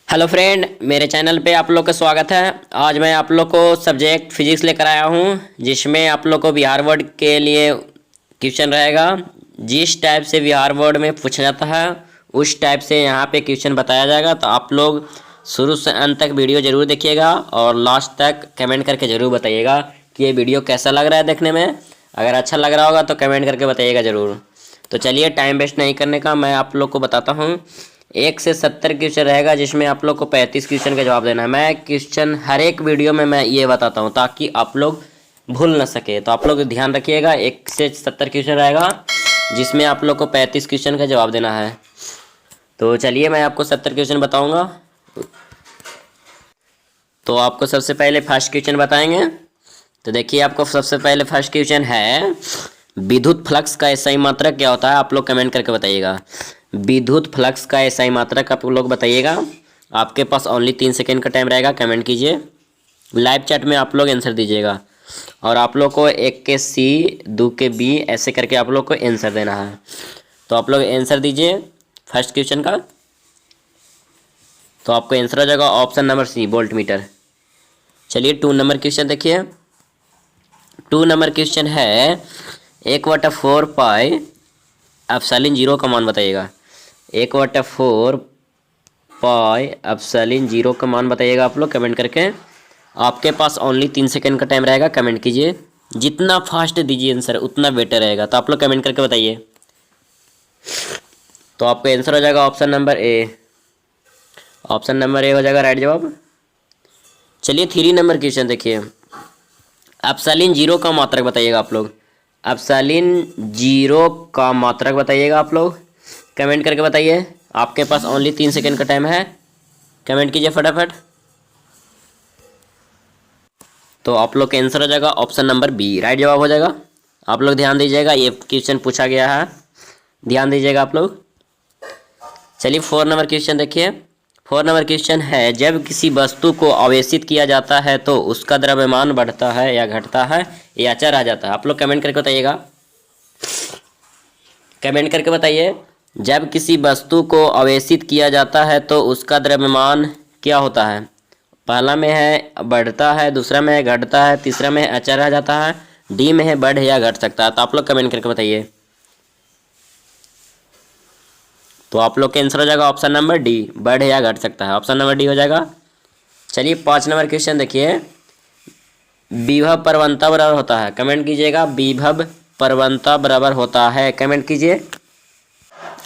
Hello friend, मेरे channel पे आप लोग का स्वागत है। आज मैं आप लोग को सब्जेक्ट फिजिक्स लेकर आया हूँ, जिसमें आप लोग को बिहार बोर्ड के लिए क्वेश्चन रहेगा। जिस टाइप से बिहार बोर्ड में पूछा जाता है उस टाइप से यहाँ पे क्वेश्चन बताया जाएगा। तो आप लोग शुरू से अंत तक वीडियो ज़रूर देखिएगा और लास्ट तक कमेंट करके ज़रूर बताइएगा कि ये वीडियो कैसा लग रहा है देखने में। अगर अच्छा लग रहा होगा तो कमेंट करके बताइएगा ज़रूर। तो चलिए, टाइम वेस्ट नहीं करने का, मैं आप लोग को बताता हूँ। 1 से 70 क्वेश्चन रहेगा, जिसमें आप लोग को 35 क्वेश्चन का जवाब देना है। मैं क्वेश्चन हर एक वीडियो में मैं ये बताता हूँ ताकि आप लोग भूल ना सके। तो आप लोग ध्यान रखिएगा, 1 से 70 क्वेश्चन रहेगा, जिसमें आप लोग को 35 क्वेश्चन का जवाब देना है। तो चलिए, मैं आपको 70 क्वेश्चन बताऊँगा। तो आपको सबसे पहले फर्स्ट क्वेश्चन बताएंगे। तो देखिए, आपको सबसे पहले फर्स्ट क्वेश्चन है, विद्युत फ्लक्स का एसआई मात्रक क्या होता है? आप लोग कमेंट करके बताइएगा। विद्युत फ्लक्स का एसआई मात्रक आप लोग बताइएगा। आपके पास ओनली 3 सेकेंड का टाइम रहेगा, कमेंट कीजिए। लाइव चैट में आप लोग आंसर दीजिएगा और आप लोग को 1 के सी, 2 के बी, ऐसे करके आप लोग को आंसर देना है। तो आप लोग आंसर दीजिए फर्स्ट क्वेश्चन का। तो आपको आंसर हो जाएगा option number C, voltmeter. चलिए 2 नंबर क्वेश्चन देखिए। 2 नंबर क्वेश्चन है, 1/4 पाई एप्सिलॉन 0 का मान बताइएगा। 1/4 पाई एप्सिलॉन 0 का मान बताइएगा आप लोग कमेंट करके। आपके पास ओनली 3 सेकेंड का टाइम रहेगा, कमेंट कीजिए। जितना फास्ट दीजिए आंसर उतना बेटर रहेगा। तो आप लोग कमेंट करके बताइए। तो आपका आंसर हो जाएगा option number A. Option number A हो जाएगा राइट जवाब। चलिए 3 नंबर क्वेश्चन देखिए। एप्सिलॉन 0 का मात्रक बताइएगा आप लोग। एप्सिलॉन 0 का मात्रक बताइएगा आप लोग, कमेंट करके बताइए। आपके पास ओनली 3 सेकेंड का टाइम है, कमेंट कीजिए फटाफट। तो आप लोग का आंसर हो जाएगा ऑप्शन नंबर बी, राइट जवाब हो जाएगा। आप लोग ध्यान दीजिएगा, ये क्वेश्चन पूछा गया है, ध्यान दीजिएगा आप लोग। चलिए 4 नंबर क्वेश्चन देखिए। 4 नंबर क्वेश्चन है, जब किसी वस्तु को आवेशित किया जाता है तो उसका द्रव्यमान बढ़ता है या घटता है या अचर आ जाता है? आप लोग कमेंट करके बताइएगा, कमेंट करके बताइए। जब किसी वस्तु को आवेशित किया जाता है तो उसका द्रव्यमान क्या होता है? पहला में है बढ़ता है, दूसरा में है घटता है, तीसरा में है अचर आ जाता है, डी में है बढ़ या घट सकता है। तो आप लोग कमेंट करके बताइए। तो आप लोग का आंसर हो जाएगा ऑप्शन नंबर डी, बढ़ या घट सकता है। ऑप्शन नंबर डी हो जाएगा। चलिए 5 नंबर क्वेश्चन देखिए। विभव प्रवणता बराबर होता है, कमेंट कीजिएगा। विभव प्रवणता बराबर होता है, कमेंट कीजिए।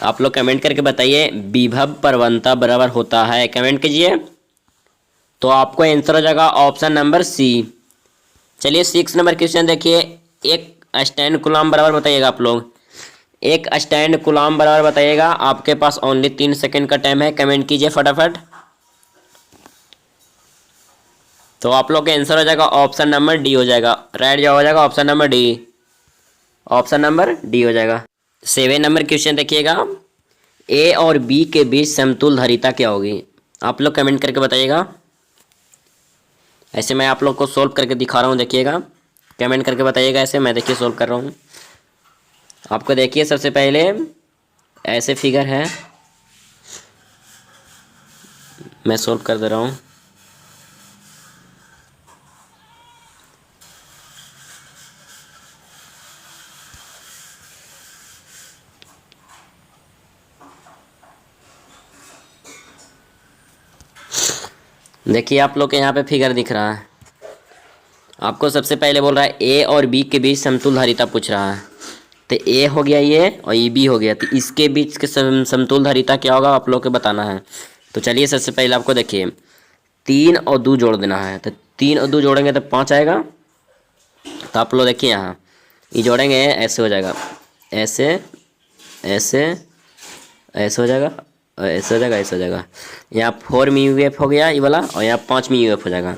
आप लोग कमेंट करके बताइए, विभव प्रवणता बराबर होता है, कमेंट कीजिए। तो आपको आंसर हो जाएगा ऑप्शन नंबर सी। चलिए 6 नंबर क्वेश्चन देखिए। एक स्टैंड कूलम्ब बराबर बताइएगा आप लोग। एक स्टैंड कूलम्ब बराबर बताइएगा। आपके पास ओनली 3 सेकेंड का टाइम है, कमेंट कीजिए फटाफट। तो आप लोग का आंसर हो जाएगा ऑप्शन नंबर डी हो जाएगा, राइट जवाब हो जाएगा option number D. Option number D हो जाएगा। 7 नंबर क्वेश्चन देखिएगा। ए और बी के बीच समतुल धारिता क्या होगी? आप लोग कमेंट करके बताइएगा। ऐसे मैं आप लोग को सोल्व करके दिखा रहा हूँ, देखिएगा, कमेंट करके बताइएगा। ऐसे मैं देखिए सोल्व कर रहा हूँ आपको। देखिए सबसे पहले ऐसे फिगर है, मैं सोल्व कर दे रहा हूँ। देखिए आप लोग के यहाँ पे फिगर दिख रहा है। आपको सबसे पहले बोल रहा है ए और बी के बीच समतुल धारिता पूछ रहा है। तो ए हो गया ये और ये बी हो गया, तो इसके बीच के समतुल धारिता क्या होगा आप लोग को बताना है। तो चलिए सबसे पहले आपको देखिए 3 और 2 जोड़ देना है। तो 3 और 2 जोड़ेंगे तो 5 आएगा। तो आप लोग देखिए यहाँ ये जोड़ेंगे, ऐसे हो जाएगा, ऐसे ऐसे ऐसे हो जाएगा, और ऐसे हो जाएगा, ऐसे हो जाएगा। यहाँ 4 म्यू एफ हो गया ये वाला, और यहाँ 5 म्यू एफ हो जाएगा।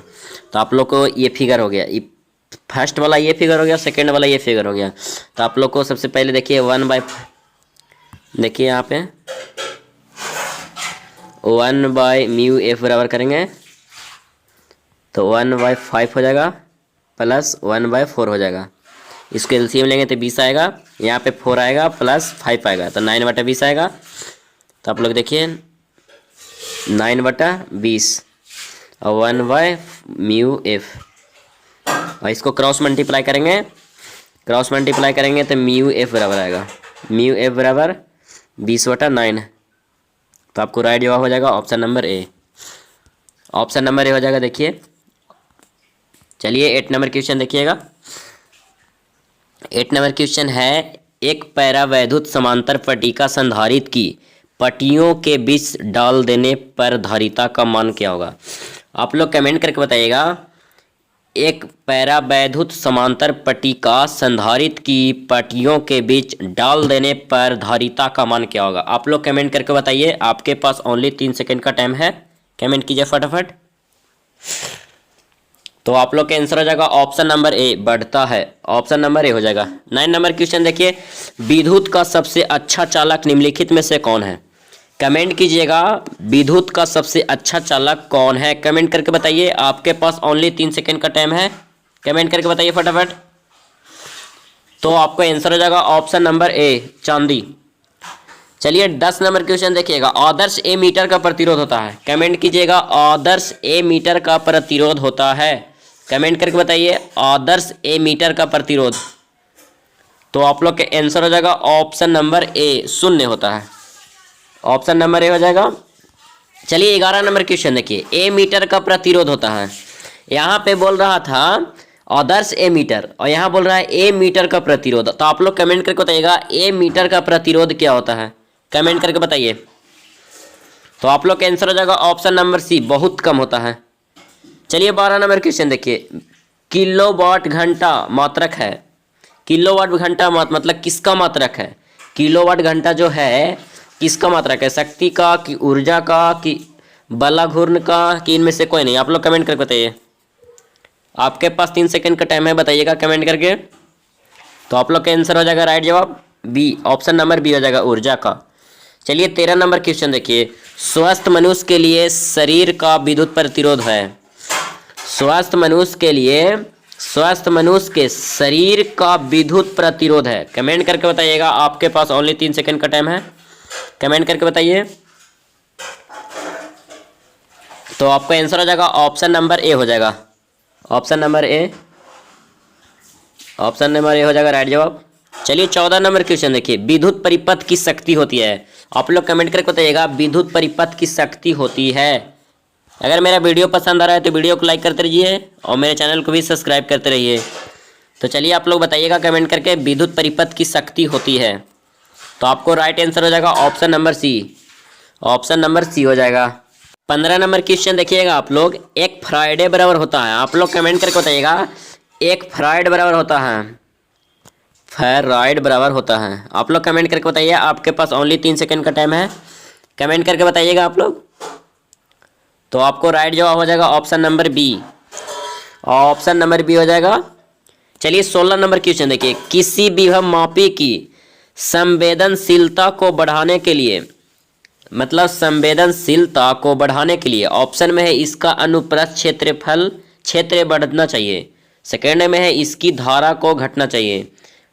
तो आप लोग को ये फिगर हो गया, ये फर्स्ट वाला ये फिगर हो गया, सेकंड वाला ये फिगर हो गया। तो आप लोग को सबसे पहले देखिए 1/, देखिए यहाँ पे 1/म्यू एफ बराबर करेंगे तो 1/5 हो जाएगा, प्लस 1/4 हो जाएगा। इसको एलसीएम लेंगे तो 20 आएगा, यहाँ पे 4 आएगा प्लस 5 आएगा, तो 9/20 आएगा। तो आप लोग देखिए 9/20 और 1/μ(f). और इसको क्रॉस मल्टीप्लाई करेंगे, तो μ(f) बराबर आएगा, μ(f) बराबर 20/9। तो आपको राइट जवाब हो जाएगा option number A. Option number A हो जाएगा। देखिए चलिए 8 नंबर क्वेश्चन देखिएगा। 8 नंबर क्वेश्चन है, एक पैरावैद्युत समांतर पट्टिका संधारित्र की पट्टियों के बीच डाल देने पर धारिता का मान क्या होगा। आप लोग कमेंट करके बताइएगा, एक पैरावैद्युत समांतर पट्टिका संधारित्र की पट्टियों के बीच डाल देने पर धारिता का मान क्या होगा। आप लोग कमेंट करके बताइए, आपके पास ओनली 3 सेकंड का टाइम है, कमेंट कीजिए फटाफट। तो आप लोग का आंसर हो जाएगा ऑप्शन नंबर ए, बढ़ता है। ऑप्शन नंबर ए हो जाएगा। 9 नंबर क्वेश्चन देखिए, विद्युत का सबसे अच्छा चालक निम्नलिखित में से कौन है। कमेंट कीजिएगा, विद्युत का सबसे अच्छा चालक कौन है, कमेंट करके बताइए। आपके पास ओनली 3 सेकंड का टाइम है, कमेंट करके बताइए फटाफट। तो आपका आंसर हो जाएगा ऑप्शन नंबर ए, चांदी। चलिए 10 नंबर क्वेश्चन देखिएगा, आदर्श ए मीटर का प्रतिरोध होता है। कमेंट कीजिएगा, आदर्श ए मीटर का प्रतिरोध होता है, कमेंट करके बताइए आदर्श ए मीटर का प्रतिरोध। तो आप लोग का आंसर हो जाएगा ऑप्शन नंबर ए, 0 होता है। ऑप्शन नंबर ए हो जाएगा। चलिए 11 नंबर क्वेश्चन देखिए, ए मीटर का प्रतिरोध होता है। यहाँ पे बोल रहा था आदर्श ए मीटर और यहाँ बोल रहा है ए मीटर का प्रतिरोध। तो आप लोग कमेंट करके बताइएगा ए मीटर का प्रतिरोध क्या होता है, कमेंट करके बताइए। तो आप लोग का आंसर हो जाएगा ऑप्शन नंबर सी, बहुत कम होता है। चलिए 12 नंबर क्वेश्चन देखिए, किलोवाट घंटा मात्रक है। किलोवाट घंटा मतलब किसका मात्रक है। किलोवाट घंटा जो है किसका मात्रक है, शक्ति का कि ऊर्जा का कि बलाघूर्ण का कि इनमें से कोई नहीं। आप लोग कमेंट करके बताइए, आपके पास 3 सेकंड का टाइम है, बताइएगा कमेंट करके। तो आप लोग का आंसर हो जाएगा राइट जवाब बी, ऑप्शन नंबर बी हो जाएगा, ऊर्जा का। चलिए 13 नंबर क्वेश्चन देखिए, स्वस्थ मनुष्य के लिए शरीर का विद्युत प्रतिरोध है। स्वस्थ मनुष्य के शरीर का विद्युत प्रतिरोध है, कमेंट करके बताइएगा। आपके पास ओनली 3 सेकंड का टाइम है, कमेंट करके बताइए। तो आपका आंसर हो जाएगा ऑप्शन नंबर ए हो जाएगा, ऑप्शन नंबर ए हो जाएगा राइट जवाब। चलिए 14 नंबर क्वेश्चन देखिए, विद्युत परिपथ की शक्ति होती है। आप लोग कमेंट करके बताइएगा विद्युत परिपथ की शक्ति होती है। अगर मेरा वीडियो पसंद आ रहा है तो वीडियो को लाइक करते रहिए और मेरे चैनल को भी सब्सक्राइब करते रहिए। तो चलिए आप लोग बताइएगा कमेंट करके, विद्युत परिपथ की शक्ति होती है। तो आपको राइट आंसर हो जाएगा option number C, option number C हो जाएगा। 15 नंबर क्वेश्चन देखिएगा आप लोग, एक फ्राइडे बराबर होता है। आप लोग कमेंट करके बताइएगा एक फ्राइड बराबर होता है, फेराइड बराबर होता है। आप लोग कमेंट करके बताइए, आपके पास ओनली 3 सेकंड का टाइम है, कमेंट करके बताइएगा आप लोग। तो आपको राइट जवाब हो जाएगा option number B, option number B हो जाएगा। चलिए 16 नंबर क्वेश्चन देखिए, किसी विभव मापी की संवेदनशीलता को बढ़ाने के लिए, मतलब संवेदनशीलता को बढ़ाने के लिए ऑप्शन में है इसका अनुप्रस्थ क्षेत्र बढ़ना चाहिए, सेकेंड में है इसकी धारा को घटना चाहिए,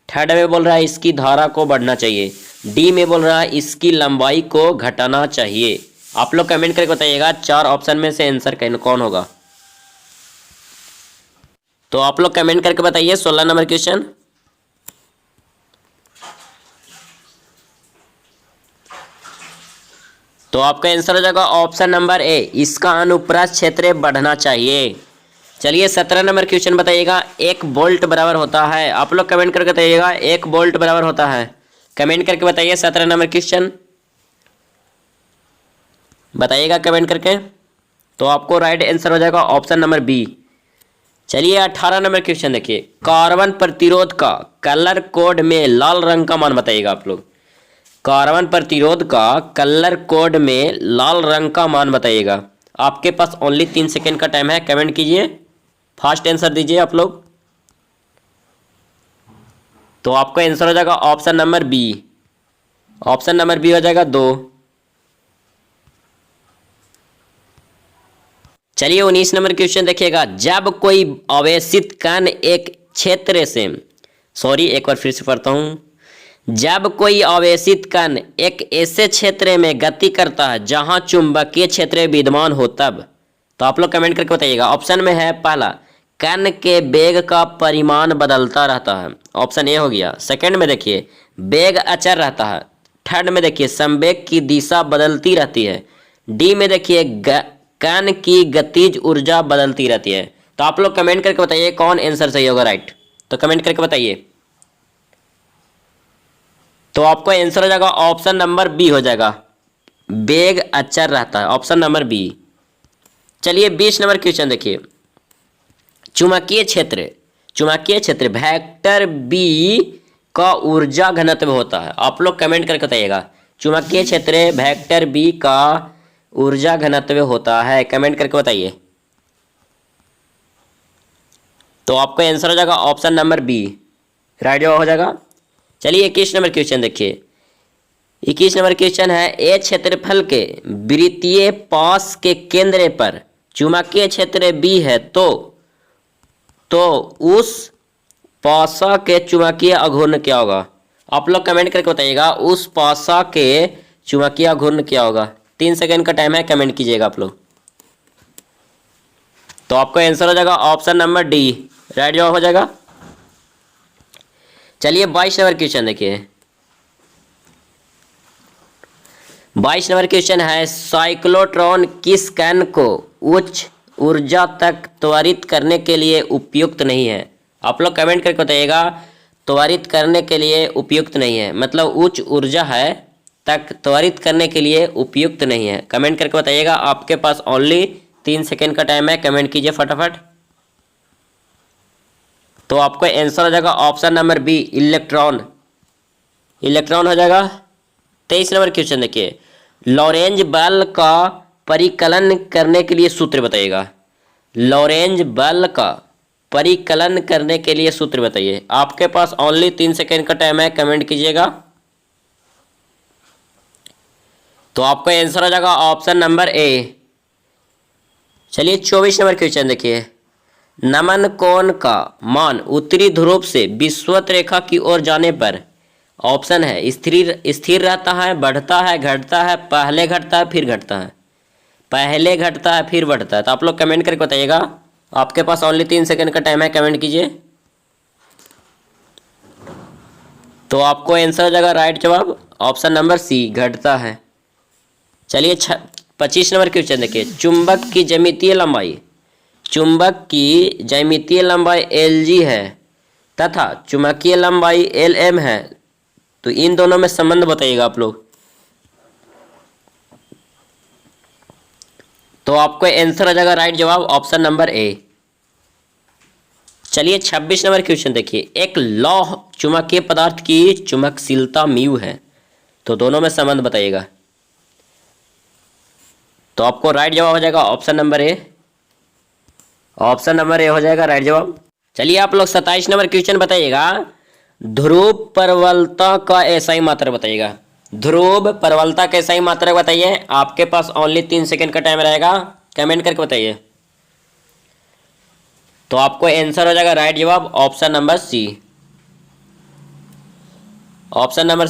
थर्ड में बोल रहा है इसकी धारा को बढ़ना चाहिए, डी में बोल रहा है इसकी लंबाई को घटाना चाहिए। आप लोग कमेंट करके बताइएगा 4 ऑप्शन में से आंसर कौन होगा। तो आप लोग कमेंट करके बताइए 16 नंबर क्वेश्चन। तो आपका आंसर हो जाएगा ऑप्शन नंबर ए, इसका अनुप्रस्थ क्षेत्र बढ़ना चाहिए। चलिए 17 नंबर क्वेश्चन बताइएगा, 1 वोल्ट बराबर होता है। आप लोग कमेंट करके बताइएगा 1 वोल्ट बराबर होता है, कमेंट करके बताइए 17 नंबर क्वेश्चन, बताइएगा कमेंट करके। तो आपको राइट आंसर हो जाएगा ऑप्शन नंबर बी। चलिए 18 नंबर क्वेश्चन देखिए, कार्बन प्रतिरोध का कलर कोड में लाल रंग का मान बताइएगा। आप लोग कार्बन प्रतिरोध का कलर कोड में लाल रंग का मान बताइएगा। आपके पास ओनली 3 सेकंड का टाइम है, कमेंट कीजिए, फास्ट आंसर दीजिए आप लोग। तो आपका आंसर हो जाएगा option number B, option number B हो जाएगा 2। चलिए 19 नंबर क्वेश्चन देखिएगा, जब कोई आवेशित कण एक क्षेत्र से, एक बार फिर से पढ़ता हूं, जब कोई आवेशित कण एक ऐसे क्षेत्र में गति करता है जहां चुंबकीय क्षेत्र विद्यमान हो तब। तो आप लोग कमेंट करके बताइएगा। ऑप्शन में है पहला, कण के वेग का परिमाण बदलता रहता है, ऑप्शन ए हो गया। सेकंड में देखिए वेग अचर रहता है। थर्ड में देखिए संवेग की दिशा बदलती रहती है। डी में देखिए कण की गतिज ऊर्जा बदलती रहती है। तो आप लोग कमेंट करके बताइए कौन आंसर सही होगा राइट। तो कमेंट करके बताइए। तो आपको आंसर हो जाएगा ऑप्शन नंबर बी हो जाएगा, वेग अचर रहता है, ऑप्शन नंबर बी। चलिए 20 नंबर क्वेश्चन देखिए। चुंबकीय क्षेत्र वेक्टर बी का ऊर्जा घनत्व होता है। आप लोग कमेंट करके बताइएगा चुंबकीय क्षेत्र वेक्टर बी का ऊर्जा घनत्व होता है, कमेंट करके बताइए। तो आपका आंसर हो जाएगा ऑप्शन नंबर बी, राइट जवाब हो जाएगा। चलिए 21 नंबर क्वेश्चन देखिए। 21 नंबर क्वेश्चन है, ए क्षेत्रफल के वृत्तीय पास के केंद्र पर चुंबकीय क्षेत्र बी है तो उस पासा के चुंबकीय आघूर्ण क्या होगा। आप लोग कमेंट करके बताइएगा उस पासा के चुंबकीय आघूर्ण क्या होगा। 3 सेकंड का टाइम है, कमेंट कीजिएगा आप लोग। तो आपका आंसर हो जाएगा ऑप्शन नंबर डी, राइट जवाब हो जाएगा। चलिए 22 नंबर क्वेश्चन देखिए। 22 नंबर क्वेश्चन है, साइक्लोट्रॉन किस कण को उच्च ऊर्जा तक त्वरित करने के लिए उपयुक्त नहीं है। आप लोग कमेंट करके बताइएगा त्वरित करने के लिए उपयुक्त नहीं है, मतलब उच्च ऊर्जा है तक त्वरित करने के लिए उपयुक्त नहीं है। कमेंट करके बताइएगा। आपके पास ओनली 3 सेकंड का टाइम है, कमेंट कीजिए फटाफट। तो आपको आंसर हो जाएगा ऑप्शन नंबर बी, इलेक्ट्रॉन हो जाएगा। 23 नंबर क्वेश्चन देखिए। लॉरेंज बल का परिकलन करने के लिए सूत्र बताइएगा। लॉरेंज बल का परिकलन करने के लिए सूत्र बताइए। आपके पास ओनली 3 सेकंड का टाइम है, कमेंट कीजिएगा। तो आपका आंसर हो जाएगा ऑप्शन नंबर ए। चलिए 24 नंबर क्वेश्चन देखिए। नमन कोण का मान उत्तरी ध्रुव से विषुवत रेखा की ओर जाने पर, ऑप्शन है स्थिर रहता है, बढ़ता है, घटता है, पहले घटता है फिर घटता है, पहले घटता है फिर बढ़ता है। तो आप लोग कमेंट करके बताइएगा। आपके पास ओनली 3 सेकंड का टाइम है, कमेंट कीजिए। तो आपको आंसर हो जाएगा राइट जवाब ऑप्शन नंबर सी, घटता है। चलिए 25 नंबर क्वेश्चन देखिए। चुंबक की ज्यामितीय लंबाई Lg है तथा चुंबकीय लंबाई Lm है, तो इन दोनों में संबंध बताइएगा आप लोग। तो आपको आंसर आ जाएगा राइट जवाब ऑप्शन नंबर ए। चलिए 26 नंबर क्वेश्चन देखिए। एक लौह चुंबकीय पदार्थ की चुंबकशीलता म्यू है, तो दोनों में संबंध बताइएगा। तो आपको राइट जवाब हो जाएगा ऑप्शन नंबर ए, हो जाएगा राइट जवाब। चलिए आप लोग 27 नंबर क्वेश्चन बताइएगा। ध्रुव प्रबलता का एसआई मात्रक बताइएगा। ध्रुव प्रबलता का एसआई मात्रक बताइए। आपके पास ओनली 3 सेकंड का टाइम रहेगा, कमेंट करके बताइए। तो आपको आंसर हो जाएगा राइट जवाब ऑप्शन नंबर सी,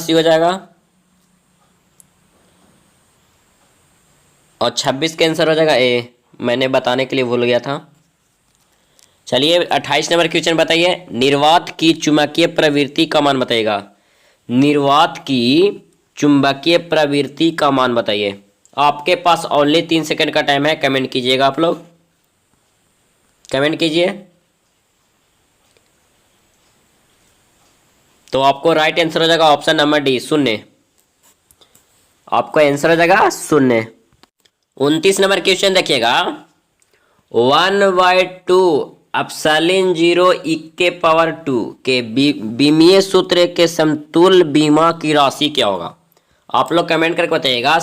हो जाएगा। और 26 का आंसर हो जाएगा ए, मैंने बताने के लिए भूल गया था। चलिए 28 नंबर क्वेश्चन बताइए। निर्वात की चुंबकीय प्रवृत्ति का मान बताइएगा। निर्वात की चुंबकीय प्रवृत्ति का मान बताइए। आपके पास ओनली 3 सेकंड का टाइम है, कमेंट कीजिएगा आप लोग, कमेंट कीजिए। तो आपको राइट आंसर हो जाएगा ऑप्शन नंबर डी, 0। आपको आंसर हो जाएगा 0। 29 नंबर क्वेश्चन देखिएगा। 1/2 एप्सिलॉन 0 e के पावर 2 के बीमीय सूत्र के समतुल्य बीमा की राशि क्या होगा। आप लोग कमेंट करके बताइएगा।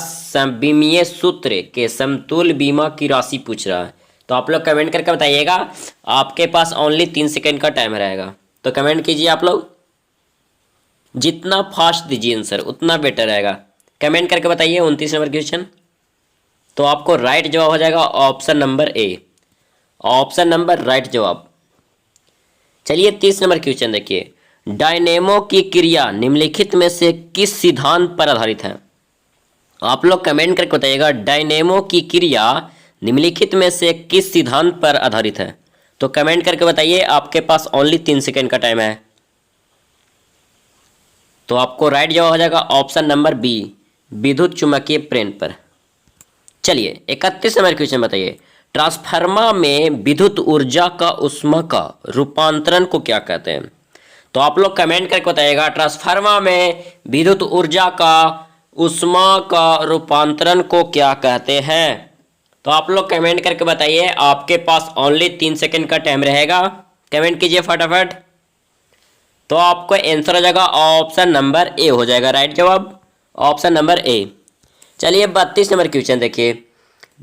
बीमीय सूत्र के समतुल्य बीमा की राशि पूछ रहा है, तो आप लोग कमेंट करके बताइएगा। आपके पास ओनली 3 सेकंड का टाइम रहेगा, तो कमेंट कीजिए आप लोग। जितना फास्ट दीजिए आंसर उतना बेटर रहेगा, कमेंट करके बताइए 29 नंबर क्वेश्चन। तो आपको राइट जवाब हो जाएगा ऑप्शन नंबर ए, राइट जवाब। चलिए 30 नंबर क्वेश्चन देखिए। डायनेमो की क्रिया निम्नलिखित में से किस सिद्धांत पर आधारित है? आप लोग कमेंट करके बताइएगा डायनेमो की क्रिया निम्नलिखित में से किस सिद्धांत पर आधारित है। तो कमेंट करके बताइए, आपके पास ओनली 3 सेकेंड का टाइम है। तो आपको राइट जवाब हो जाएगा ऑप्शन नंबर बी, विद्युत चुम्बकीय प्रेरण पर। चलिए 31 नंबर क्वेश्चन बताइए, ट्रांसफार्मर में विद्युत ऊर्जा का ऊष्मा का रूपांतरण को क्या कहते हैं? तो आप लोग कमेंट करके बताइएगा ट्रांसफार्मर में विद्युत ऊर्जा का ऊष्मा का रूपांतरण को क्या कहते हैं? तो आप लोग कमेंट करके बताइए, आपके पास ओनली 3 सेकंड का टाइम रहेगा। कमेंट कीजिए फटाफट। तो आपको आंसर हो जाएगा ऑप्शन नंबर ए हो जाएगा राइट जवाब, ऑप्शन नंबर ए। चलिए 32 नंबर क्वेश्चन देखिए।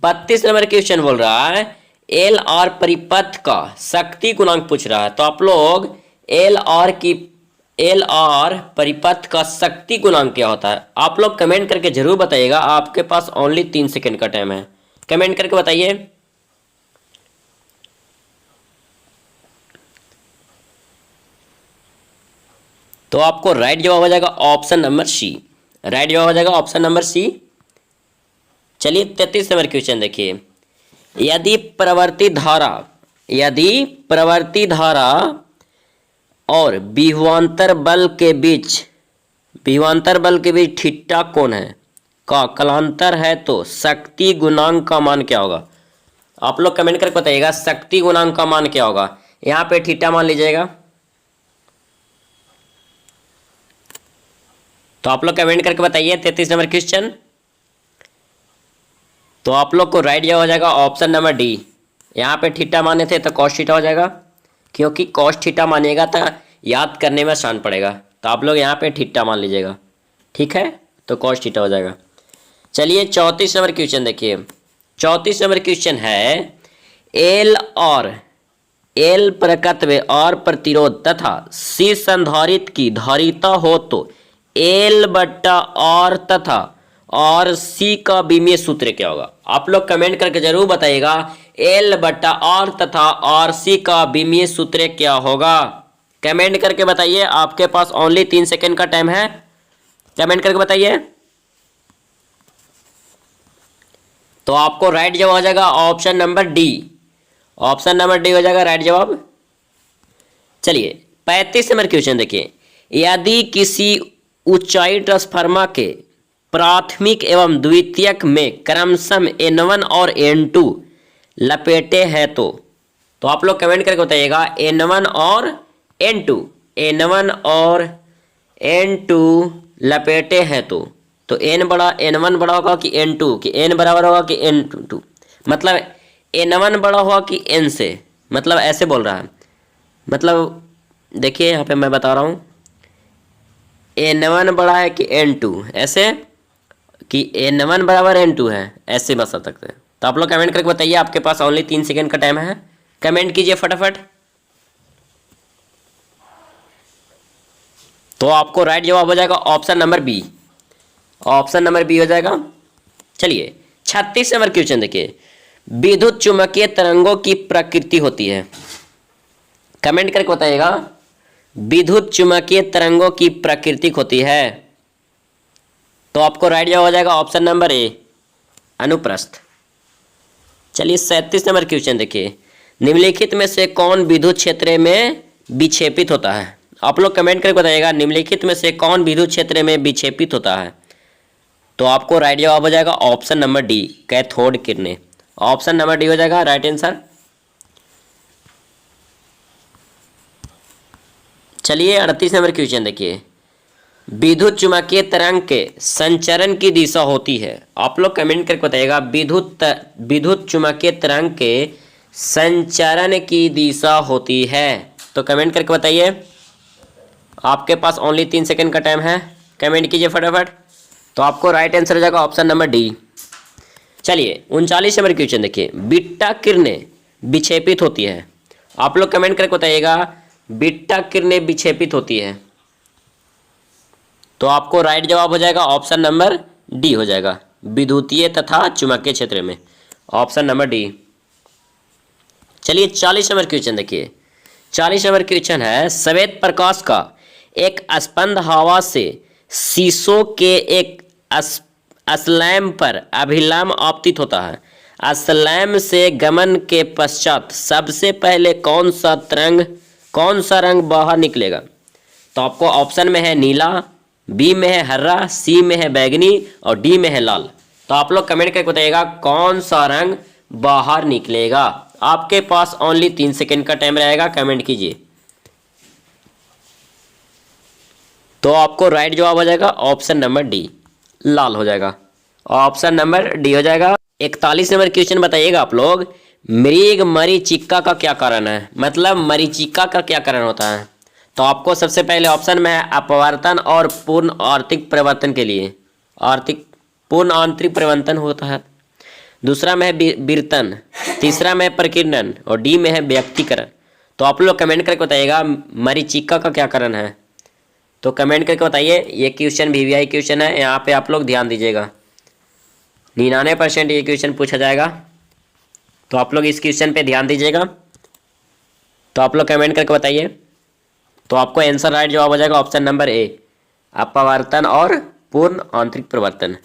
32 नंबर क्वेश्चन बोल रहा है एल आर परिपथ का शक्ति गुणांक पूछ रहा है। तो आप लोग एल आर परिपथ का शक्ति गुणांक क्या होता है? आप लोग कमेंट करके जरूर बताइएगा। आपके पास ओनली 3 सेकंड का टाइम है। कमेंट करके बताइए। तो आपको राइट जवाब हो जाएगा ऑप्शन नंबर सी, राइट जवाब हो जाएगा ऑप्शन नंबर सी। चलिए 33 नंबर क्वेश्चन देखिए, यदि प्रवर्ती धारा और विभवांतर बल के बीच थीटा कोण है का कलांतर है तो शक्ति गुणांक का मान क्या होगा? आप लोग कमेंट करके बताइएगा शक्ति गुणांक का मान क्या होगा। यहाँ पे थीटा मान लीजिएगा। तो आप लोग कमेंट करके बताइए 33 नंबर क्वेश्चन। तो आप लोग को राइट जवाब हो जाएगा ऑप्शन नंबर डी। यहाँ पे थीटा माने थे तो कॉस थीटा हो जाएगा, क्योंकि कॉस थीटा मानिएगा तो याद करने में आसान पड़ेगा। तो आप लोग यहाँ पे थीटा मान लीजिएगा, ठीक है, तो कॉस थीटा हो जाएगा। चलिए 34 नंबर क्वेश्चन देखिए। 34 नंबर क्वेश्चन है एल प्रकत्व और प्रतिरोध तथा सी संधारित्र की धारिता हो तो एल बट्टा और तथा और सी का विमीय सूत्र क्या होगा? आप लोग कमेंट करके जरूर बताइएगा एल बट्टा और तथा और सी का विमीय सूत्र क्या होगा। कमेंट करके बताइए, आपके पास ओनली 3 सेकंड का टाइम है। कमेंट करके बताइए। तो आपको राइट जवाब हो जाएगा option number D, option number D हो जाएगा राइट जवाब। चलिए 35 नंबर क्वेश्चन देखिए, यदि किसी ऊंचाई ट्रांसफार्मर के प्राथमिक एवं द्वितीयक में क्रमशः N1 और N2 लपेटे हैं तो आप लोग कमेंट करके बताइएगा N1 और N2 लपेटे हैं तो N1 बड़ा होगा कि N2, कि N बराबर होगा कि N2, मतलब N1 बड़ा होगा कि N से, मतलब ऐसे बोल रहा है। मतलब देखिए यहाँ पे मैं बता रहा हूँ, N1 बड़ा है कि N2, ऐसे कि N1 बराबर N2 है, ऐसे बता सकते हैं। तो आप लोग कमेंट करके बताइए, आपके पास ओनली 3 सेकंड का टाइम है। कमेंट कीजिए फटाफट। तो आपको राइट जवाब हो जाएगा option number B, option number B हो जाएगा। चलिए 36 नंबर क्वेश्चन देखिए, विद्युत चुम्बकीय तरंगों की प्रकृति होती है। कमेंट करके बताइएगा विद्युत चुम्बकीय तरंगों की प्रकृति होती है। तो आपको राइट जवाब हो जाएगा ऑप्शन नंबर ए, अनुप्रस्थ। चलिए 37 नंबर क्वेश्चन देखिए, निम्नलिखित में से कौन विद्युत क्षेत्र में विक्षेपित होता है? आप लोग कमेंट करके बताइएगा निम्नलिखित में से कौन विद्युत क्षेत्र में विक्षेपित होता है। तो आपको राइट जवाब हो जाएगा ऑप्शन नंबर डी, कैथोड किरणें, ऑप्शन नंबर डी हो जाएगा राइट आंसर। चलिए 38 नंबर क्वेश्चन देखिए, विद्युत चुम्बकीय तरंग के संचरण की दिशा होती है। आप लोग कमेंट करके बताइएगा विद्युत चुम्बकीय तरंग के संचरण की दिशा होती है। तो कमेंट करके बताइए, आपके पास ओनली 3 सेकंड का टाइम है। कमेंट कीजिए फटाफट। तो आपको राइट आंसर हो जाएगा ऑप्शन नंबर डी। चलिए 39 नंबर क्वेश्चन देखिए, बीटा किरणें विक्षेपित होती है। आप लोग कमेंट करके बताइएगा बीटा किरणें विक्षेपित होती है। तो आपको राइट जवाब हो जाएगा ऑप्शन नंबर डी हो जाएगा, विद्युतीय तथा चुंबकीय क्षेत्र में, ऑप्शन नंबर डी। चलिए 40 नंबर क्वेश्चन देखिए, 40 नंबर क्वेश्चन है, श्वेत प्रकाश का एक स्पंद हवा से शीशों के एक अस्लैम पर अभिलंब आपतित होता है। अस्लैम से गमन के पश्चात सबसे पहले कौन सा रंग बाहर निकलेगा? तो आपको ऑप्शन में है नीला, बी में है हरा, सी में है बैगनी और डी में है लाल। तो आप लोग कमेंट करके बताइएगा कौन सा रंग बाहर निकलेगा। आपके पास ओनली 3 सेकेंड का टाइम रहेगा, कमेंट कीजिए। तो आपको राइट जवाब हो जाएगा ऑप्शन नंबर डी, लाल हो जाएगा। ऑप्शन नंबर डी हो जाएगा। 41 नंबर क्वेश्चन बताइएगा आप लोग, मृग मरीचिका का क्या कारण है? मतलब मरीचिका का क्या कारण होता है? तो आपको सबसे पहले ऑप्शन में है अपवर्तन और पूर्ण आंतरिक परिवर्तन के लिए पूर्ण आंतरिक परिवर्तन होता है। दूसरा में है विवर्तन, तीसरा में है प्रकीर्णन और डी में है व्यक्तीकरण। तो आप लोग कमेंट करके बताइएगा मरीचिका का क्या कारण है। तो कमेंट करके बताइए। ये क्वेश्चन वीवीआई क्वेश्चन है, यहाँ पे आप लोग ध्यान दीजिएगा। 99% ये क्वेश्चन पूछा जाएगा, तो आप लोग इस क्वेश्चन पे ध्यान दीजिएगा। तो आप लोग कमेंट करके बताइए। तो आपको आंसर राइट जवाब हो जाएगा ऑप्शन नंबर ए, अपवर्तन और पूर्ण आंतरिक परिवर्तन।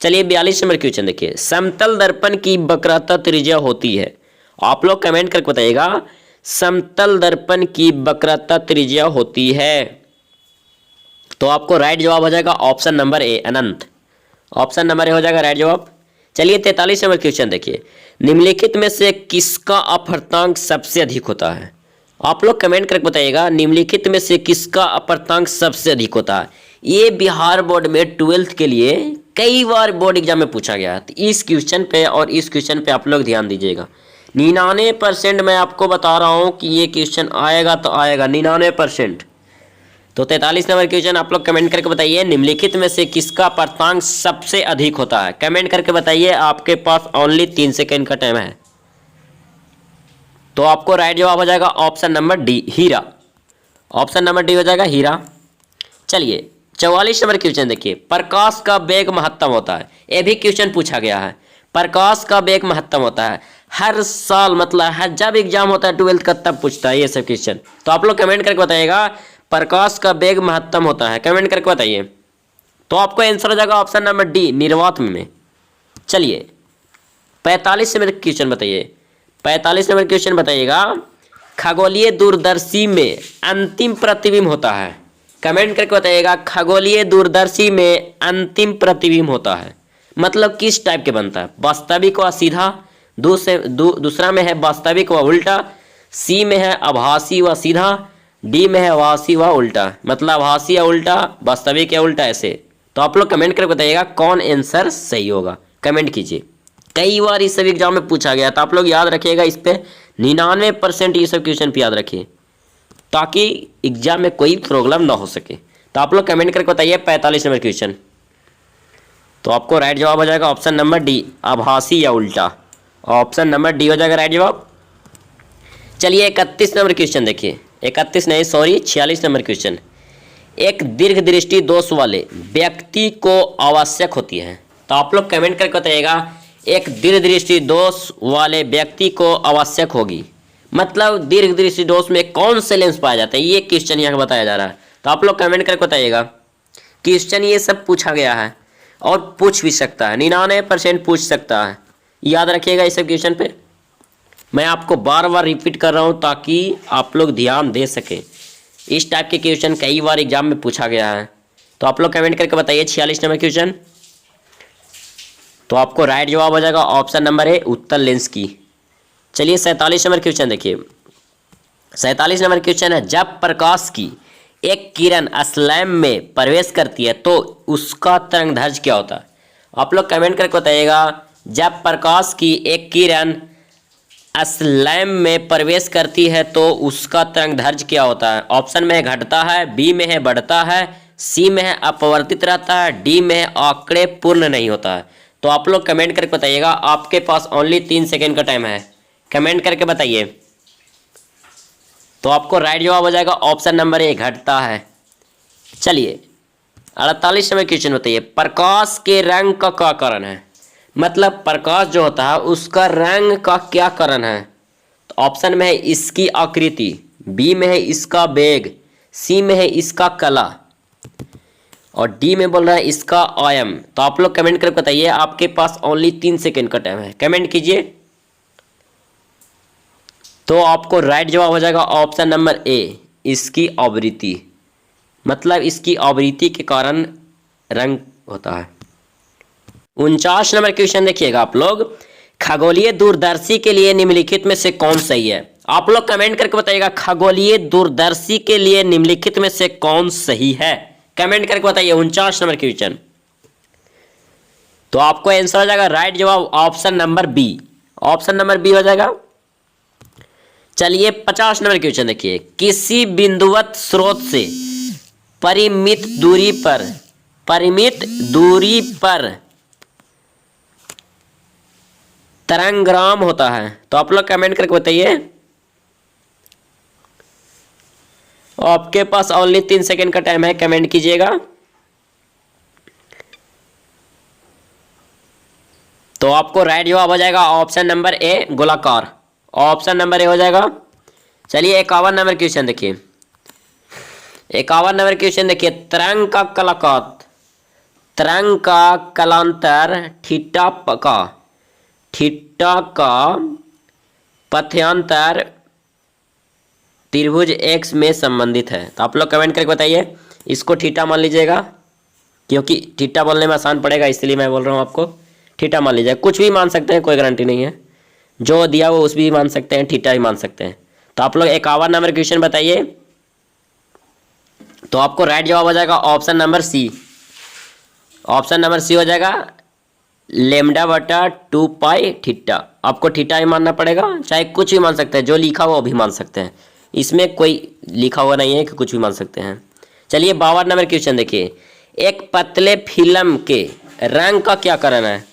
चलिए 42 नंबर क्वेश्चन देखिए, समतल दर्पण की वक्रता त्रिज्या होती है। आप लोग कमेंट करके बताइएगा समतल दर्पण की वक्रता त्रिज्या होती है। तो आपको राइट जवाब हो जाएगा option number A, Anant. Option number A हो जाएगा राइट जवाब। चलिए 43 नंबर क्वेश्चन देखिए, निम्नलिखित में से किसका अपवर्तनांक सबसे अधिक होता है? आप लोग कमेंट करके बताइएगा निम्नलिखित में से किसका अपवर्तनांक सबसे अधिक होता है। ये बिहार बोर्ड में 12th के लिए कई बार बोर्ड एग्जाम में पूछा गया है। तो इस क्वेश्चन पे और इस क्वेश्चन पे आप लोग ध्यान दीजिएगा। 99% मैं आपको बता रहा हूँ कि ये क्वेश्चन आएगा तो आएगा 99%। तो 43 नंबर क्वेश्चन आप लोग कमेंट करके बताइए निम्नलिखित में से किसका अपवर्तनांक सबसे अधिक होता है। कमेंट करके बताइए, आपके पास ओनली 3 सेकेंड का टाइम है। तो आपको राइट जवाब हो जाएगा ऑप्शन नंबर डी, हीरा। ऑप्शन नंबर डी हो जाएगा हीरा। चलिए 44 नंबर क्वेश्चन देखिए, प्रकाश का वेग महत्तम होता है। ये भी क्वेश्चन पूछा गया है, प्रकाश का वेग महत्तम होता है। हर साल मतलब हर जब एग्जाम होता है 12th का तब पूछता है ये सब क्वेश्चन। तो आप लोग कमेंट करके बताइएगा प्रकाश का वेग महत्तम होता है, कमेंट करके बताइए। तो आपको आंसर हो जाएगा ऑप्शन नंबर डी, निर्वात में। चलिए 45 नंबर क्वेश्चन बताइए, 45 नंबर क्वेश्चन बताइएगा, खगोलीय दूरदर्शी में अंतिम प्रतिबिंब होता है। कमेंट करके बताइएगा खगोलीय दूरदर्शी में अंतिम प्रतिबिंब होता है मतलब किस टाइप के बनता है? वास्तविक व सीधा, दूसरा में है वास्तविक व उल्टा, सी में है आभासी व सीधा, डी में है आभासी व उल्टा। मतलब आभासी या उल्टा, वास्तविक या उल्टा, ऐसे। तो आप लोग कमेंट करके बताइएगा कौन आंसर सही होगा, कमेंट कीजिए। कई बार इस सब एग्जाम में पूछा गया, तो आप लोग याद रखिएगा इस पे 99% ये सब क्वेश्चन पे याद रखिए ताकि एग्जाम में कोई प्रॉब्लम ना हो सके। तो आप लोग कमेंट करके बताइए 45 नंबर क्वेश्चन। तो आपको राइट जवाब हो जाएगा ऑप्शन नंबर डी, आभासी या उल्टा। ऑप्शन नंबर डी हो जाएगा राइट जवाब। चलिए 31 नंबर क्वेश्चन देखिए, 46 नंबर क्वेश्चन, एक दीर्घ दृष्टि दोष वाले व्यक्ति को आवश्यक होती है। तो आप लोग कमेंट करके बताइएगा एक दीर्घ दृष्टि दोष वाले व्यक्ति को आवश्यक होगी। मतलब दीर्घ दृष्टि दोष में कौन से लेंस पाया जाता है, ये क्वेश्चन यहाँ बताया जा रहा है। तो आप लोग कमेंट करके बताइएगा। क्वेश्चन ये सब पूछा गया है और पूछ भी सकता है, 99% पूछ सकता है। याद रखिएगा इस सब क्वेश्चन पे। मैं आपको बार बार रिपीट कर रहा हूँ ताकि आप लोग ध्यान दे सकें। इस टाइप के क्वेश्चन कई बार एग्जाम में पूछा गया है। तो आप लोग कमेंट करके बताइए 46 नंबर क्वेश्चन। तो आपको राइट जवाब हो जाएगा ऑप्शन नंबर ए, उत्तल लेंस की। चलिए 47 नंबर क्वेश्चन देखिए, 47 नंबर क्वेश्चन है, जब प्रकाश की एक किरण अस्लैम में प्रवेश करती है तो उसका तरंगदैर्घ्य क्या होता है? आप लोग कमेंट करके बताइएगा जब प्रकाश की एक किरण अस्लैम में प्रवेश करती है तो उसका तरंगदैर्घ्य क्या होता है? ऑप्शन में है घटता है, बी में है बढ़ता है, सी में है अपवर्तित रहता है, डी में है आंकड़े पूर्ण नहीं होता है। तो आप लोग कमेंट करके बताइएगा, आपके पास ओनली 3 सेकेंड का टाइम है, कमेंट करके बताइए। तो आपको राइट जवाब हो जाएगा ऑप्शन नंबर ए, घटता है। चलिए 48 नंबर क्वेश्चन बताइए, प्रकाश के रंग का क्या कारण है? मतलब प्रकाश जो होता है उसका रंग का क्या कारण है? तो ऑप्शन में है इसकी आकृति, बी में है इसका वेग, सी में है इसका कला, और डी में बोल रहा है इसका आयम। तो आप लोग कमेंट करके बताइए, आपके पास ओनली 3 सेकेंड का टाइम है, कमेंट कीजिए। तो आपको राइट जवाब हो जाएगा ऑप्शन नंबर ए, इसकी आवृत्ति, मतलब इसकी आवृत्ति के कारण रंग होता है। 49 नंबर क्वेश्चन देखिएगा आप लोग, खगोलीय दूरदर्शी के लिए निम्नलिखित में से कौन सही है। आप लोग कमेंट करके बताइएगा, खगोलीय दूरदर्शी के लिए निम्नलिखित में से कौन सही है, कमेंट करके बताइए। 49 नंबर क्वेश्चन, तो आपको आंसर हो जाएगा राइट जवाब option number B, option number B हो जाएगा। चलिए 50 नंबर क्वेश्चन देखिए, किसी बिंदुवत स्रोत से परिमित दूरी पर तरंगग्राम होता है। तो आप लोग कमेंट करके बताइए, आपके पास ओनली 3 सेकेंड का टाइम है, कमेंट कीजिएगा। तो आपको राइट जवाब हो जाएगा ऑप्शन नंबर ए, गोलाकार, ऑप्शन नंबर ए हो जाएगा। चलिए 51 नंबर क्वेश्चन देखिए, 51 नंबर क्वेश्चन देखिए, तरंग का कलांतर थीटा का पथ्यांतर त्रिभुज एक्स में संबंधित है। तो आप लोग कमेंट करके बताइए, इसको थीटा मान लीजिएगा, क्योंकि थीटा बोलने में आसान पड़ेगा इसलिए मैं बोल रहा हूँ आपको, थीटा मान लीजिएगा। कुछ भी मान सकते हैं, कोई गारंटी नहीं है, जो दिया वो उस भी मान सकते हैं, थीटा भी मान सकते हैं। तो आप लोग 51 नंबर क्वेश्चन बताइए। तो आपको राइट जवाब हो जाएगा option number C, option number C हो जाएगा, लेमडा बटा 2 पाई थीटा। आपको थीटा ही मानना पड़ेगा, चाहे कुछ भी मान सकते हैं, जो लिखा हुआ वो भी मान सकते हैं, इसमें कोई लिखा हुआ नहीं है कि कुछ भी मान सकते हैं। चलिए 52 नंबर क्वेश्चन देखिए, एक पतले फिल्म के रंग का क्या कारण है।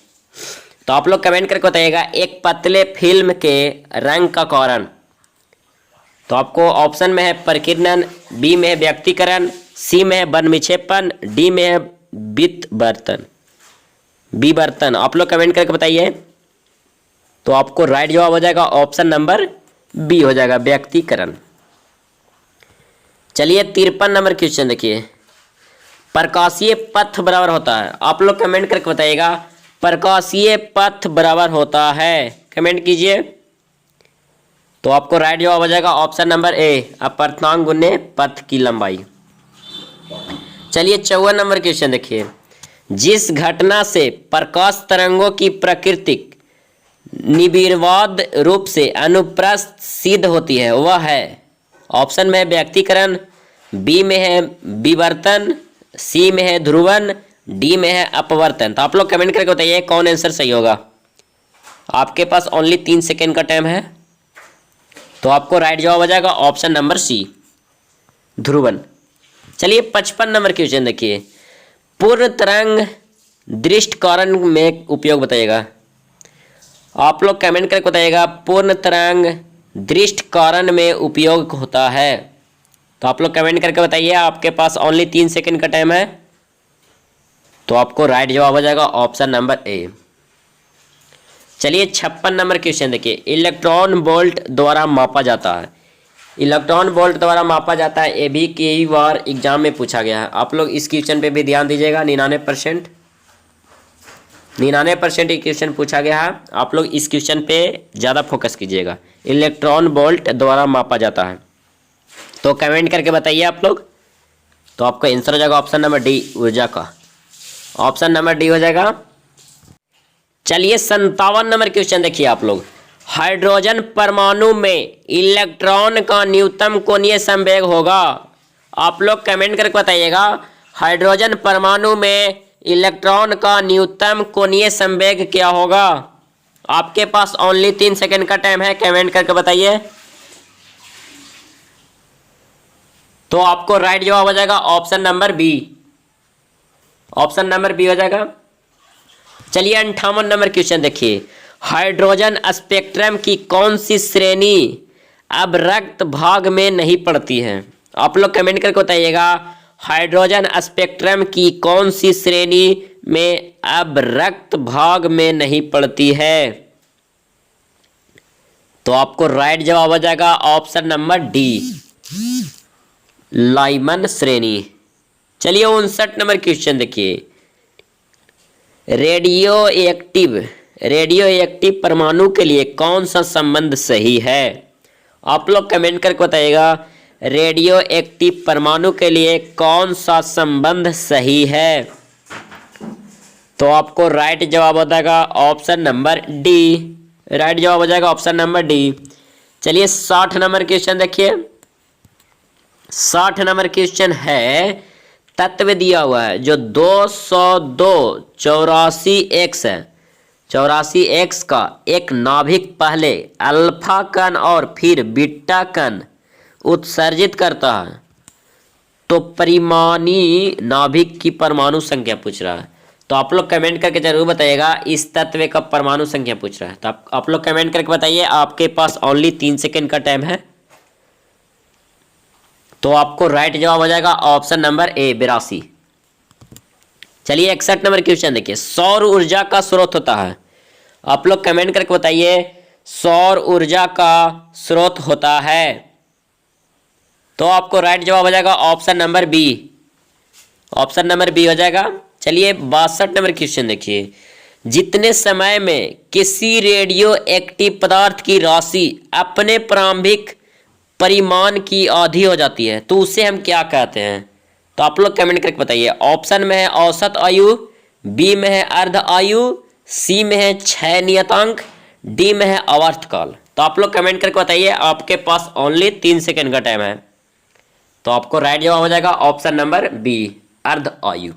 तो आप लोग कमेंट करके बताइएगा, एक पतले फिल्म के रंग का कारण। तो आपको ऑप्शन में है प्रकीर्णन, बी में है व्यक्तिकरण, सी में है वन विक्षेपण, डी में है विवर्तन। आप लोग कमेंट करके बताइए। तो आपको राइट जवाब हो जाएगा ऑप्शन नंबर बी हो जाएगा, व्यक्तिकरण। चलिए 53 नंबर क्वेश्चन देखिए, प्रकाशीय पथ बराबर होता है। आप लोग कमेंट करके बताइएगा, प्रकाशीय पथ बराबर होता है, कमेंट कीजिए। तो आपको राइट जवाब हो जाएगा ऑप्शन नंबर ए, अपर्तनांक गुने पथ की लंबाई। चलिए 54 नंबर क्वेश्चन देखिए, जिस घटना से प्रकाश तरंगों की प्राकृतिक निर्विवाद रूप से अनुप्रस्थ सिद्ध होती है वह है। ऑप्शन में है व्यक्तिकरण, बी में है विवर्तन, सी में है ध्रुवन, डी में है अपवर्तन। तो आप लोग कमेंट करके बताइए कौन आंसर सही होगा। आपके पास ओनली 3 सेकेंड का टाइम है। तो आपको राइट जवाब हो जाएगा ऑप्शन नंबर सी, ध्रुवन। चलिए 55 नंबर क्वेश्चन देखिए, पूर्ण तरंग दृष्टि कारण में उपयोग बताइएगा। आप लोग कमेंट करके बताइएगा, पूर्ण तरंग दृष्टि कारण में उपयोग होता है। तो आप लोग कमेंट करके बताइए, आपके पास ओनली 3 सेकेंड का टाइम है। तो आपको राइट जवाब हो जाएगा ऑप्शन नंबर ए। चलिए 56 नंबर क्वेश्चन देखिए, इलेक्ट्रॉन वोल्ट द्वारा मापा जाता है। इलेक्ट्रॉन वोल्ट द्वारा मापा जाता है, ये भी कई बार एग्जाम में पूछा गया है। आप लोग इस क्वेश्चन पे भी ध्यान दीजिएगा, 99% ये क्वेश्चन पूछा गया है। आप लोग इस क्वेश्चन पे ज़्यादा फोकस कीजिएगा, इलेक्ट्रॉन वोल्ट द्वारा मापा जाता है। तो कमेंट करके बताइए आप लोग। तो आपका आंसर हो जाएगा ऑप्शन नंबर डी, ऊर्जा का, ऑप्शन नंबर डी हो जाएगा। चलिए 57 नंबर क्वेश्चन देखिए आप लोग, हाइड्रोजन परमाणु में इलेक्ट्रॉन का न्यूनतम कोणीय संवेग होगा। आप लोग कमेंट करके बताइएगा, हाइड्रोजन परमाणु में इलेक्ट्रॉन का न्यूनतम कोणीय संवेग क्या होगा। आपके पास ओनली 3 सेकेंड का टाइम है, कमेंट करके बताइए। तो आपको राइट जवाब हो जाएगा option number B, option number B हो जाएगा। चलिए 58 नंबर क्वेश्चन देखिए, हाइड्रोजन स्पेक्ट्रम की कौन सी श्रेणी अब रक्त भाग में नहीं पड़ती है। आप लोग कमेंट करके बताइएगा, हाइड्रोजन स्पेक्ट्रम की कौन सी श्रेणी में अब रक्त भाग में नहीं पड़ती है। तो आपको राइट जवाब हो जाएगा ऑप्शन नंबर डी, लाइमन श्रेणी। चलिए 59 नंबर क्वेश्चन देखिए, रेडियो एक्टिव परमाणु के लिए कौन सा संबंध सही है? आप लोग कमेंट करके बताइएगा, रेडियो एक्टिव परमाणु के लिए कौन सा संबंध सही है? तो आपको राइट जवाब हो जाएगा ऑप्शन नंबर डी। राइट जवाब हो जाएगा ऑप्शन नंबर डी। चलिए 60 नंबर क्वेश्चन देखिए, 60 नंबर क्वेश्चन है, तत्व दिया हुआ है जो 202 84x है, 84x का एक नाभिक पहले अल्फा कण और फिर बीटा कण उत्सर्जित करता है, तो परिमाणी नाभिक की परमाणु संख्या पूछ रहा है। तो आप लोग कमेंट करके जरूर बताइएगा इस तत्व का परमाणु संख्या पूछ रहा है। तो आप लोग कमेंट करके बताइए, आपके पास ओनली 3 सेकेंड का टाइम है। तो आपको राइट जवाब हो जाएगा ऑप्शन नंबर ए 82। चलिए 61 नंबर क्वेश्चन देखिए, सौर ऊर्जा का स्रोत होता है। आप लोग कमेंट करके बताइए, सौर ऊर्जा का स्रोत होता है। तो आपको राइट जवाब हो जाएगा option number B. Option number B हो जाएगा। चलिए 62 नंबर क्वेश्चन देखिए, जितने समय में किसी रेडियो एक्टिव पदार्थ की राशि अपने प्रारंभिक परिमाण की आधी हो जाती है तो उसे हम क्या कहते हैं? तो आप लोग कमेंट करके बताइए। ऑप्शन में है औसत आयु, बी में है अर्ध आयु, सी में है क्षय नियतांक, डी में है आवर्तकाल। तो आप लोग कमेंट करके बताइए, आपके पास ओनली 3 सेकेंड का टाइम है। तो आपको राइट जवाब हो जाएगा ऑप्शन नंबर बी अर्ध आयु।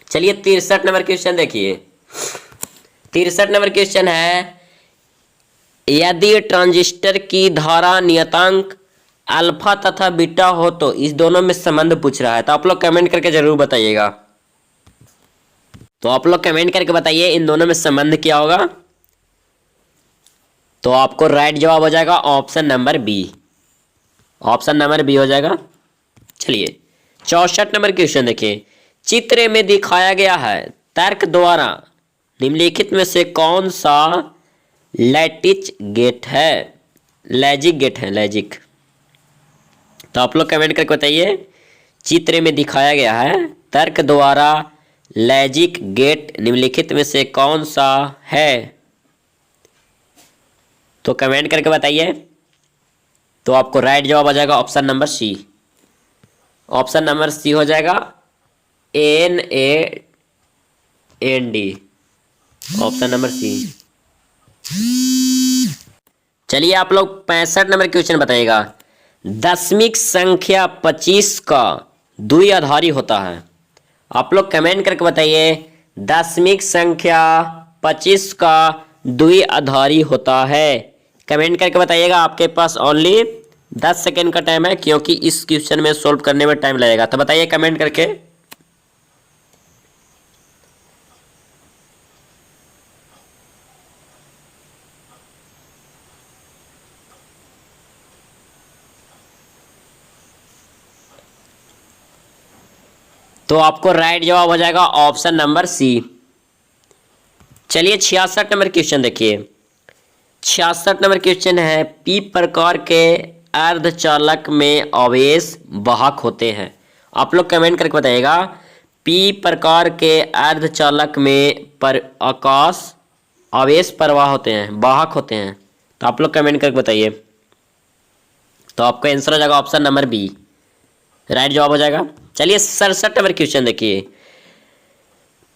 चलिए 63 नंबर क्वेश्चन देखिए, 63 नंबर क्वेश्चन है, यदि ट्रांजिस्टर की धारा नियतांक अल्फा तथा बीटा हो तो इस दोनों में संबंध पूछ रहा है। तो आप लोग कमेंट करके जरूर बताइएगा। तो आप लोग कमेंट करके बताइए इन दोनों में संबंध क्या होगा? तो आपको राइट जवाब हो जाएगा option number B. Option number B हो जाएगा। चलिए 64 नंबर क्वेश्चन देखिए, चित्र में दिखाया गया है तर्क द्वारा निम्नलिखित में से कौन सा लैटिच गेट है? लैजिक गेट है, लैजिक। तो आप लोग कमेंट करके बताइए, चित्र में दिखाया गया है तर्क द्वारा लैजिक गेट निम्नलिखित में से कौन सा है? तो कमेंट करके बताइए। तो आपको राइट जवाब आ जाएगा option number C. Option number C हो जाएगा NaND। ऑप्शन नंबर सी। चलिए आप लोग 65 नंबर क्वेश्चन बताइएगा, दशमिक संख्या 25 का द्विआधारी होता है। आप लोग कमेंट करके बताइए, दशमिक संख्या 25 का द्विआधारी होता है। कमेंट करके बताइएगा, आपके पास ओनली 10 सेकेंड का टाइम है, क्योंकि इस क्वेश्चन में सोल्व करने में टाइम लगेगा। तो बताइए कमेंट करके। तो आपको राइट जवाब हो जाएगा ऑप्शन नंबर सी। चलिए 66 नंबर क्वेश्चन देखिए, 66 नंबर क्वेश्चन है, पी प्रकार के अर्धचालक में आवेश वाहक होते हैं। आप लोग कमेंट करके बताइएगा, पी प्रकार के अर्धचालक में पर आकाश आवेश प्रवाह होते हैं, वाहक होते हैं। तो आप लोग कमेंट करके बताइए। तो आपका आंसर हो जाएगा ऑप्शन नंबर बी, राइट जवाब हो जाएगा। चलिए 67 नंबर क्वेश्चन देखिए,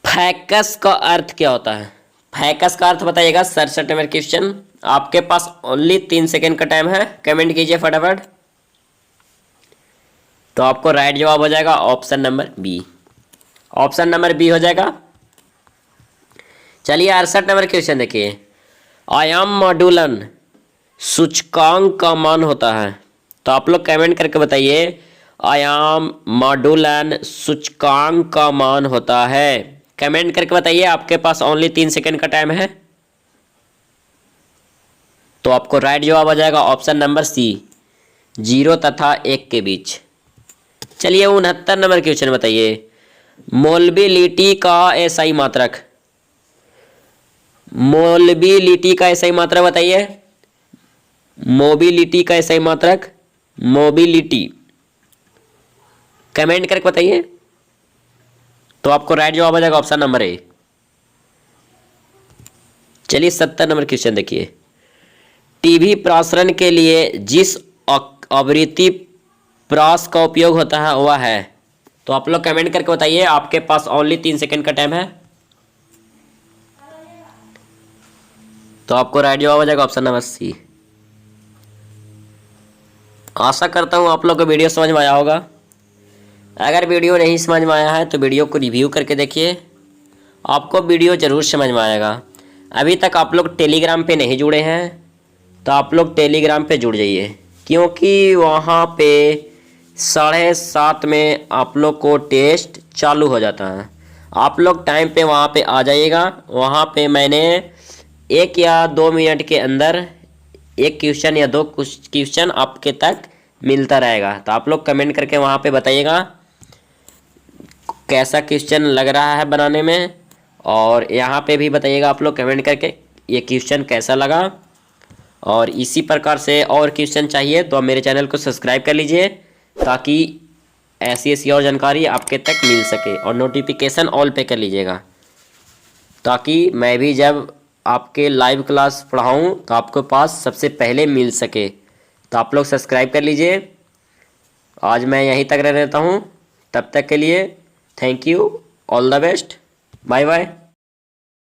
फैकस का अर्थ क्या होता है? फैकस का अर्थ बताइएगा। 67 नंबर क्वेश्चन, आपके पास ओनली 3 सेकेंड का टाइम है, कमेंट कीजिए फटाफट। तो आपको राइट जवाब हो जाएगा option number B. Option number B हो जाएगा। चलिए 68 नंबर क्वेश्चन देखिए, आयाम मॉड्यूलन सूचकांक का मान होता है। तो आप लोग कमेंट करके बताइए, आयाम मॉड्यूलन सूचकांक का मान होता है। कमेंट करके बताइए, आपके पास ओनली 3 सेकेंड का टाइम है। तो आपको राइट जवाब आ जाएगा ऑप्शन नंबर सी, 0 तथा 1 के बीच। चलिए 69 नंबर क्वेश्चन बताइए, मोलबिलिटी का एसआई मात्रक। मोलबिलिटी का एसआई मात्रक बताइए। मोबिलिटी का एसआई मात्रक, मोबिलिटी कमेंट करके बताइए। तो आपको राइट जवाब आ जाएगा ऑप्शन नंबर ए। चलिए 70 नंबर क्वेश्चन देखिए। टीवी प्रसारण के लिए जिस आवृत्ति प्रकाश का उपयोग होता है वह है। तो आप लोग कमेंट करके बताइए। आपके पास ओनली 3 सेकंड का टाइम है। तो आपको राइट जवाब आ जाएगा ऑप्शन नंबर सी। आशा करता हूँ आप लोग को वीडियो समझ में आया होगा। अगर वीडियो नहीं समझ में आया है तो वीडियो को रिव्यू करके देखिए, आपको वीडियो ज़रूर समझ में आएगा। अभी तक आप लोग टेलीग्राम पे नहीं जुड़े हैं तो आप लोग टेलीग्राम पे जुड़ जाइए, क्योंकि वहाँ पे 7:30 में आप लोग को टेस्ट चालू हो जाता है। आप लोग टाइम पे वहाँ पे आ जाइएगा। वहाँ पे मैंने 1 या 2 मिनट के अंदर 1 क्वेश्चन या 2 क्वेश्चन आपके तक मिलता रहेगा। तो आप लोग कमेंट करके वहाँ पे बताइएगा कैसा क्वेश्चन लग रहा है बनाने में, और यहाँ पे भी बताइएगा आप लोग कमेंट करके ये क्वेश्चन कैसा लगा। और इसी प्रकार से और क्वेश्चन चाहिए तो आप मेरे चैनल को सब्सक्राइब कर लीजिए, ताकि ऐसी और जानकारी आपके तक मिल सके। और नोटिफिकेशन ऑल पे कर लीजिएगा, ताकि मैं भी जब आपके लाइव क्लास पढ़ाऊँ तो आपके पास सबसे पहले मिल सके। तो आप लोग सब्सक्राइब कर लीजिए। आज मैं यहीं तक रह रहता हूँ। तब तक के लिए thank you, all the best, bye bye.